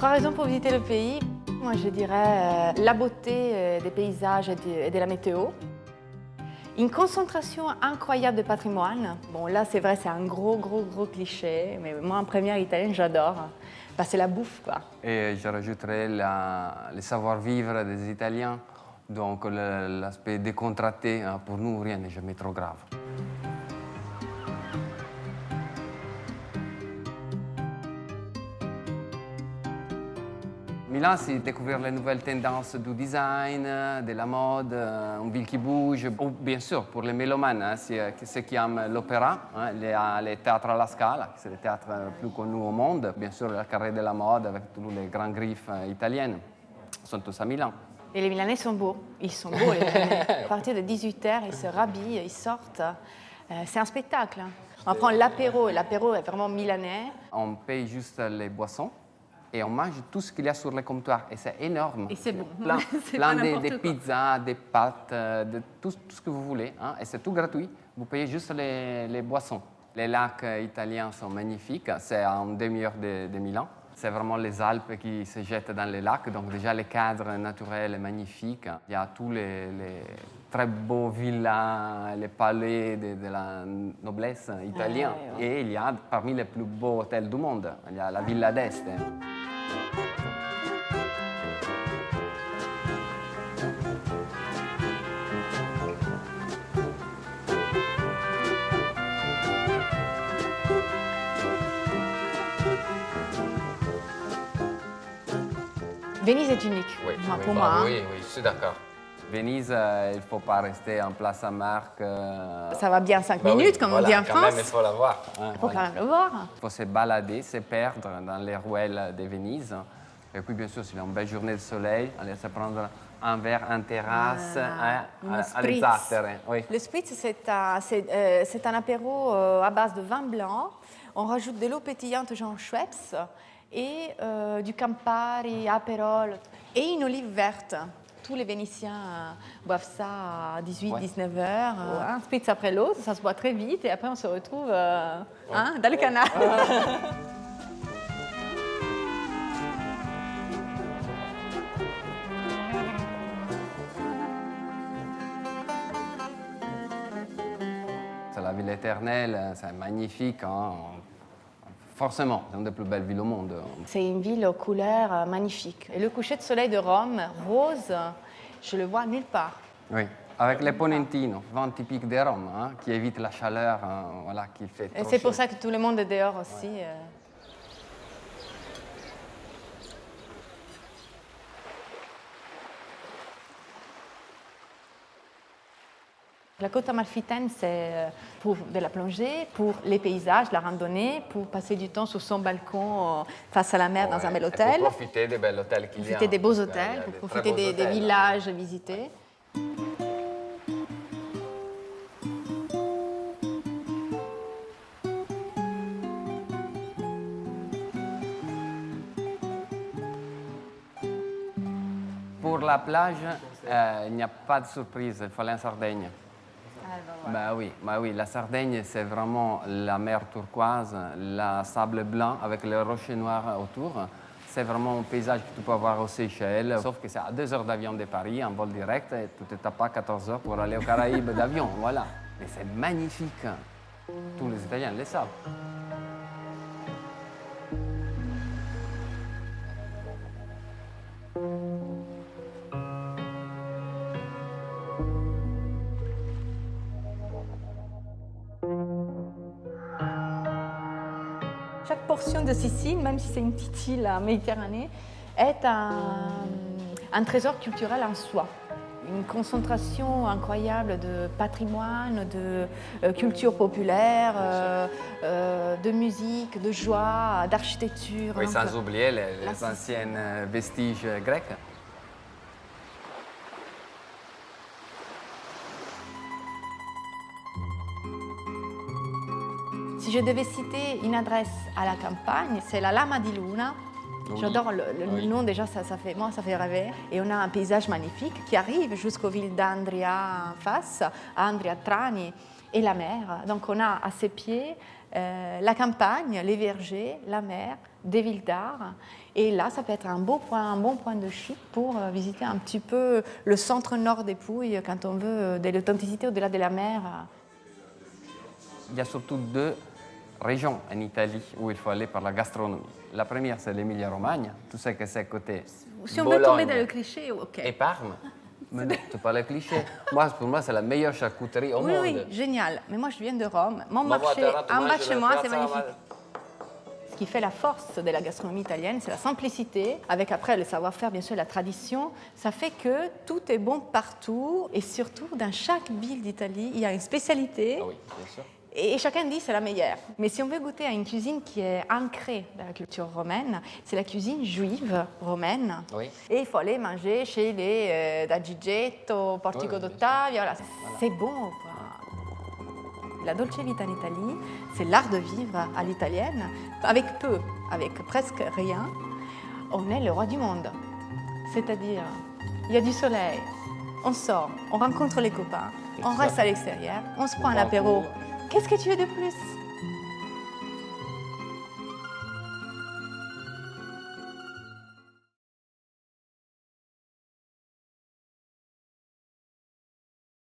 3 raisons pour visiter le pays. Moi, je dirais la beauté des paysages et de la météo. Une concentration incroyable de patrimoine. Bon, là, c'est vrai, c'est un gros cliché, mais moi, en première italienne, j'adore. Bah, c'est la bouffe, quoi. Et je rajouterais le savoir-vivre des Italiens, donc l'aspect décontracté. Pour nous, rien n'est jamais trop grave. Milan, c'est découvrir les nouvelles tendances du design, de la mode, une ville qui bouge. Ou bien sûr, pour les mélomanes, c'est ceux qui aiment l'opéra, les théâtres à la Scala, c'est les théâtres plus connus au monde. Bien sûr, le Carré de la Mode avec tous les grands griffes italiennes sont tous à Milan. Et les Milanais sont beaux. Ils sont beaux, les Milanais. À partir de 18h, ils se rhabillent, ils sortent. C'est un spectacle. On prend l'apéro, et l'apéro est vraiment milanais. On paye juste les boissons. Et on mange tout ce qu'il y a sur le comptoir. Et c'est énorme. Et c'est bon. Plein de pizzas, des pâtes, de tout ce que vous voulez. Hein. Et c'est tout gratuit. Vous payez juste les boissons. Les lacs italiens sont magnifiques. C'est à une demi-heure de Milan. C'est vraiment les Alpes qui se jettent dans les lacs. Donc déjà, le cadre naturel est magnifique. Il y a tous les très beaux villas, les palais de la noblesse italienne. Ouais. Et il y a parmi les plus beaux hôtels du monde. Il y a la Villa d'Este. Venise est unique, oui, pour moi. Oui, je suis d'accord. Venise, il ne faut pas rester en place Saint-Marc. Ça va bien 5 minutes, comme on dit en France. Même, il faut la voir. Il faut quand même le voir. Il faut se balader, se perdre dans les ruelles de Venise. Et puis, bien sûr, s'il y a une belle journée de soleil, aller se prendre un verre en terrasse à l'Ezzatere. Oui. Le spritz, c'est un apéro à base de vin blanc. On rajoute de l'eau pétillante, genre Schweppes, et du Campari, Aperol, et une olive verte. Tous les Vénitiens boivent ça à 18-19 heures. Un spritz après l'autre, ça se boit très vite, et après on se retrouve dans le canal. C'est la ville éternelle, c'est magnifique. Hein. Forcément, c'est une des plus belles villes au monde. C'est une ville aux couleurs magnifiques. Et le coucher de soleil de Rome, rose, je le vois nulle part. Oui, avec les ponentino, vent typique de Rome, hein, qui évite la chaleur, voilà, qui fait trop Et c'est pour chaud. ça que tout le monde est dehors aussi. Ouais. La côte amalfitaine, c'est pour de la plongée, pour les paysages, la randonnée, pour passer du temps sur son balcon face à la mer dans un bel hôtel. Pour profiter des bels hôtels qu'il y a. Profiter des beaux hôtels, pour profiter des villages visités. Pour la plage, il n'y a pas de surprise, il faut aller en Sardaigne. Bah oui, la Sardaigne, c'est vraiment la mer turquoise, le sable blanc avec les rochers noirs autour. C'est vraiment un paysage que tu peux avoir aux Seychelles, sauf que c'est à 2 heures d'avion de Paris, en vol direct, et tu ne te tapes pas 14 heures pour aller aux Caraïbes d'avion, voilà. Mais c'est magnifique. Tous les Italiens le savent. Chaque portion de Sicile, même si c'est une petite île en Méditerranée, est un trésor culturel en soi. Une concentration incroyable de patrimoine, de culture populaire, de musique, de joie, d'architecture. Oui, sans oublier les anciens vestiges grecs. Si je devais citer une adresse à la campagne, c'est la Lama di Luna. J'adore le nom, déjà, ça fait rêver. Et on a un paysage magnifique qui arrive jusqu'aux villes d'Andria en face, à Andria Trani et la mer. Donc on a à ses pieds la campagne, les vergers, la mer, des villes d'art. Et là, ça peut être un bon point de chute pour visiter un petit peu le centre-nord des Pouilles quand on veut de l'authenticité au-delà de la mer. Il y a surtout 2 régions en Italie où il faut aller par la gastronomie. La première, c'est l'Emilia-Romagne, tout ce que c'est côté Si on veut tomber dans le cliché, ok. Et Parme. Mais non, tu parles cliché. Pour moi, c'est la meilleure charcuterie au Oui, monde. oui, génial. Mais moi, je viens de Rome. Mon Ma marché guarda, tu en bas mangi de chez nel moi, c'est piazza magnifique. Amal- Ce qui fait la force de la gastronomie italienne, c'est la simplicité, avec après le savoir-faire, bien sûr, la tradition. Ça fait que tout est bon partout et surtout, dans chaque ville d'Italie, il y a une spécialité. Ah oui, bien sûr. Et chacun dit c'est la meilleure. Mais si on veut goûter à une cuisine qui est ancrée dans la culture romaine, c'est la cuisine juive romaine. Oui. Et il faut aller manger chez les D'Agigetto, Portico Oui, bien d'Ottavia. Voilà. C'est bon, quoi. La dolce vita en Italie, c'est l'art de vivre à l'italienne, avec peu, avec presque rien. On est le roi du monde. C'est-à-dire, il y a du soleil, on sort, on rencontre les copains, on reste à l'extérieur, on se prend un apéro. Qu'est-ce que tu veux de plus ?